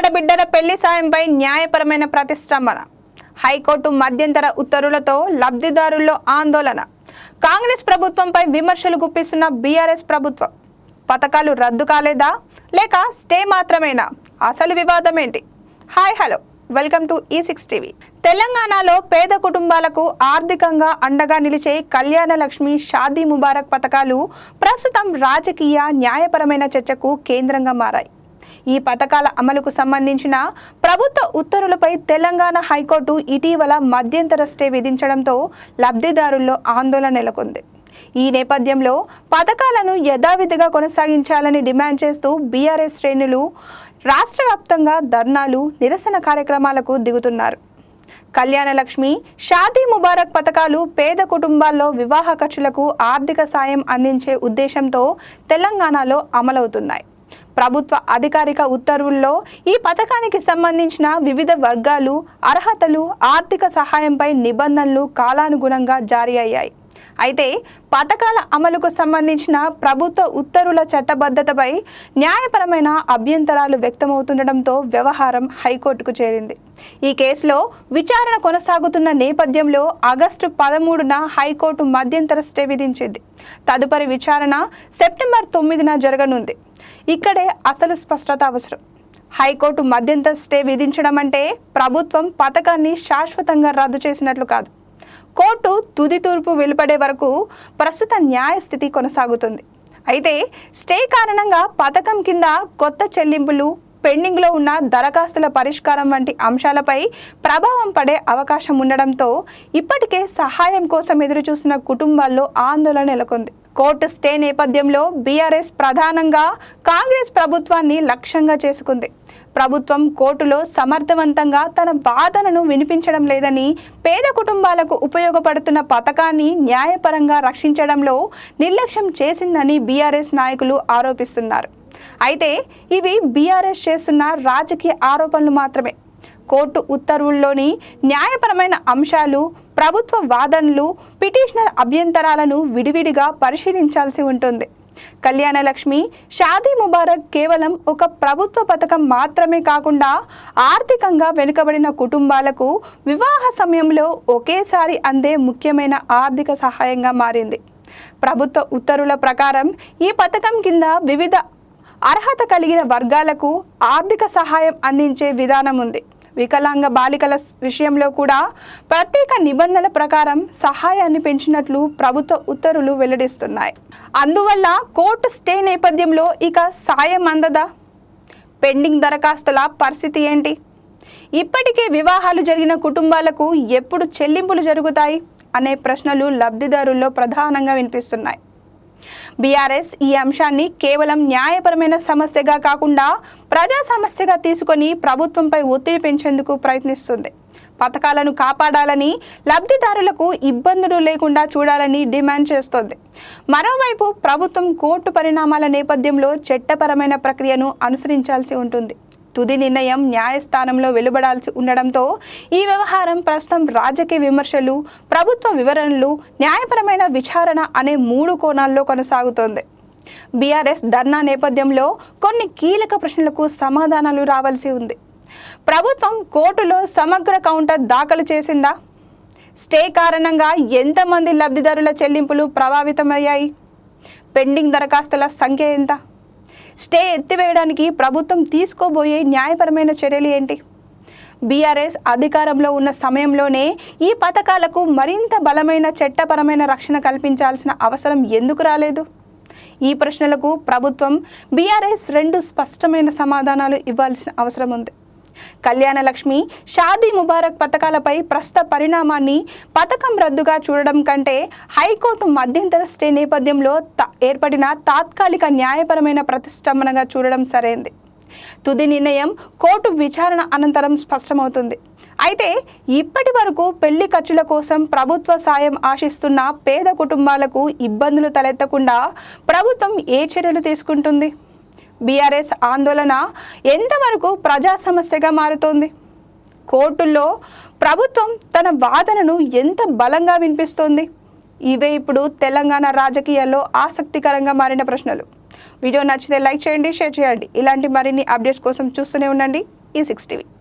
ఆడబిడ్డల పెళ్లి సాయంపై న్యాయపరమైన ప్రతిష్టంభన. హైకోర్టు మధ్యంతర ఉత్తర్వులతో లబ్ధిదారుల్లో ఆందోళన. కాంగ్రెస్ ప్రభుత్వంపై విమర్శలు గుప్పిస్తున్న బీఆర్ఎస్ ప్రభుత్వం. పథకాలు రద్దు కాలేదా లేక స్టే మాత్రమేనా? అసలు వివాదం ఏంటి? Hi hello, welcome to E6 TV. తెలంగాణలో పేద కుటుంబాలకు ఆర్థికంగా అండగా నిలిచే కళ్యాణ లక్ష్మి, షాదీ ముబారక్ పథకాలు ప్రస్తుతం రాజకీయ న్యాయపరమైన చర్చకు కేంద్రంగా మారాయి. ఈ పథకాల అమలుకు సంబంధించిన ప్రభుత్వ ఉత్తర్వులపై తెలంగాణ హైకోర్టు ఇటీవల మధ్యంతర స్టే విధించడంతో లబ్ధిదారుల్లో ఆందోళన నెలకొంది. ఈ నేపథ్యంలో పథకాలను యథావిధిగా కొనసాగించాలని డిమాండ్ చేస్తూ బీఆర్ఎస్ శ్రేణులు రాష్ట్ర వ్యాప్తంగా ధర్నాలు, నిరసన కార్యక్రమాలకు దిగుతున్నారు. కళ్యాణ లక్ష్మి, షాదీ ముబారక్ పథకాలు పేద కుటుంబాల్లో వివాహ ఖర్చులకు ఆర్థిక సాయం అందించే ఉద్దేశంతో తెలంగాణలో అమలవుతున్నాయి. ప్రభుత్వ అధికారిక ఉత్తర్వుల్లో ఈ పథకానికి సంబంధించిన వివిధ వర్గాలు, అర్హతలు, ఆర్థిక సహాయంపై నిబంధనలు కాలానుగుణంగా జారీ అయ్యాయి. అయితే పథకాల అమలుకు సంబంధించిన ప్రభుత్వ ఉత్తర్వుల చట్టబద్ధతపై న్యాయపరమైన అభ్యంతరాలు వ్యక్తమవుతుండటంతో వ్యవహారం హైకోర్టుకు చేరింది. ఈ కేసులో విచారణ కొనసాగుతున్న నేపథ్యంలో ఆగస్టు 13న హైకోర్టు మధ్యంతర స్టే విధించింది. తదుపరి విచారణ సెప్టెంబర్ 9న జరగనుంది. ఇక్కడే అసలు స్పష్టత అవసరం. హైకోర్టు మధ్యంతర స్టే విధించడం అంటే ప్రభుత్వం పథకాన్ని శాశ్వతంగా రద్దు చేసినట్లు కాదు. కోర్టు తుది తీర్పు వెలువడే వరకు ప్రస్తుత న్యాయస్థితి కొనసాగుతుంది. అయితే స్టే కారణంగా పథకం కింద కొత్త చెల్లింపులు, పెండింగ్లో ఉన్న దరఖాస్తుల పరిష్కారం వంటి అంశాలపై ప్రభావం పడే అవకాశం ఉండడంతో ఇప్పటికే సహాయం కోసం ఎదురుచూస్తున్న కుటుంబాల్లో ఆందోళన నెలకొంది. కోర్టు స్టే నేపథ్యంలో బీఆర్ఎస్ ప్రధానంగా కాంగ్రెస్ ప్రభుత్వాన్ని లక్ష్యంగా చేసుకుంది. ప్రభుత్వం కోర్టులో సమర్థవంతంగా తన వాదనను వినిపించడం లేదని, పేద కుటుంబాలకు ఉపయోగపడుతున్న పథకాన్ని న్యాయపరంగా రక్షించడంలో నిర్లక్ష్యం చేసిందని బీఆర్ఎస్ నాయకులు ఆరోపిస్తున్నారు. అయితే ఇవి బీఆర్ఎస్ చేస్తున్న రాజకీయ ఆరోపణలు మాత్రమే. కోర్టు ఉత్తర్వుల్లోని న్యాయపరమైన అంశాలు, ప్రభుత్వ వాదనలు, పిటిషనర్ అభ్యంతరాలను విడివిడిగా పరిశీలించాల్సి ఉంటుంది. కళ్యాణ లక్ష్మి, షాదీ ముబారక్ కేవలం ఒక ప్రభుత్వ పథకం మాత్రమే కాకుండా ఆర్థికంగా వెనుకబడిన కుటుంబాలకు వివాహ సమయంలో ఒకేసారి అందే ముఖ్యమైన ఆర్థిక సహాయంగా మారింది. ప్రభుత్వ ఉత్తర్వుల ప్రకారం ఈ పథకం కింద వివిధ అర్హత కలిగిన వర్గాలకు ఆర్థిక సహాయం అందించే విధానం ఉంది. వికలాంగ బాలికల విషయంలో కూడా ప్రత్యేక నిబంధనల ప్రకారం సహాయాన్ని పెంచినట్లు ప్రభుత్వ ఉత్తర్వులు వెల్లడిస్తున్నాయి. అందువల్ల కోర్టు స్టే నేపథ్యంలో ఇక సాయం అందదా? పెండింగ్ దరఖాస్తుల పరిస్థితి ఏంటి? ఇప్పటికే వివాహాలు జరిగిన కుటుంబాలకు ఎప్పుడు చెల్లింపులు జరుగుతాయి అనే ప్రశ్నలు లబ్ధిదారుల్లో ప్రధానంగా వినిపిస్తున్నాయి. బీఆర్ఎస్ ఈ అంశాన్ని కేవలం న్యాయపరమైన సమస్యగా కాకుండా ప్రజా సమస్యగా తీసుకొని ప్రభుత్వంపై ఒత్తిడి పెంచేందుకు ప్రయత్నిస్తుంది. పథకాలను కాపాడాలని, లబ్ధిదారులకు ఇబ్బందులు లేకుండా చూడాలని డిమాండ్ చేస్తోంది. మరోవైపు ప్రభుత్వం కోర్టు పరిణామాల నేపథ్యంలో చట్టపరమైన ప్రక్రియను అనుసరించాల్సి ఉంటుంది. తుది నిర్ణయం న్యాయస్థానంలో వెలువడాల్సి ఉండడంతో ఈ వ్యవహారం ప్రస్తుతం రాజకీయ విమర్శలు, ప్రభుత్వ వివరణలు, న్యాయపరమైన విచారణ అనే 3 కోణాల్లో కొనసాగుతోంది. బీఆర్ఎస్ ధర్నా నేపథ్యంలో కొన్ని కీలక ప్రశ్నలకు సమాధానాలు రావాల్సి ఉంది. ప్రభుత్వం కోర్టులో సమగ్ర కౌంటర్ దాఖలు చేసిందా? స్టే కారణంగా ఎంతమంది లబ్ధిదారుల చెల్లింపులు ప్రభావితమయ్యాయి? పెండింగ్ దరఖాస్తుల సంఖ్య ఎంత? స్టే ఎత్తివేయడానికి ప్రభుత్వం తీసుకోబోయే న్యాయపరమైన చర్యలు ఏంటి? బీఆర్ఎస్ అధికారంలో ఉన్న సమయంలోనే ఈ పథకాలకు మరింత బలమైన చట్టపరమైన రక్షణ కల్పించాల్సిన అవసరం ఎందుకు రాలేదు? ఈ ప్రశ్నలకు ప్రభుత్వం, బీఆర్ఎస్ 2 స్పష్టమైన సమాధానాలు ఇవ్వాల్సిన అవసరం ఉంది. కళ్యాణ లక్ష్మి, షాదీ ముబారక్ పథకాలపై ప్రస్తుత పరిణామాన్ని పథకం రద్దుగా చూడడం కంటే హైకోర్టు మధ్యంతర స్టే నేపథ్యంలో ఏర్పడిన తాత్కాలిక న్యాయపరమైన ప్రతిష్టంభనగా చూడడం సరైంది. తుది నిర్ణయం కోర్టు విచారణ అనంతరం స్పష్టమవుతుంది. అయితే ఇప్పటి వరకు పెళ్లి ఖర్చుల కోసం ప్రభుత్వ సాయం ఆశిస్తున్న పేద కుటుంబాలకు ఇబ్బందులు తలెత్తకుండా ప్రభుత్వం ఏ చర్యలు తీసుకుంటుంది? బీఆర్ఎస్ ఆందోళన ఎంతవరకు ప్రజా సమస్యగా మారుతోంది? కోర్టుల్లో ప్రభుత్వం తన వాదనను ఎంత బలంగా వినిపిస్తోంది? ఇవే ఇప్పుడు తెలంగాణ రాజకీయాల్లో ఆసక్తికరంగా మారిన ప్రశ్నలు. వీడియో నచ్చితే లైక్ చేయండి, షేర్ చేయండి. ఇలాంటి మరిన్ని అప్డేట్స్ కోసం చూస్తూనే ఉండండి ఈ 6 టీవీ.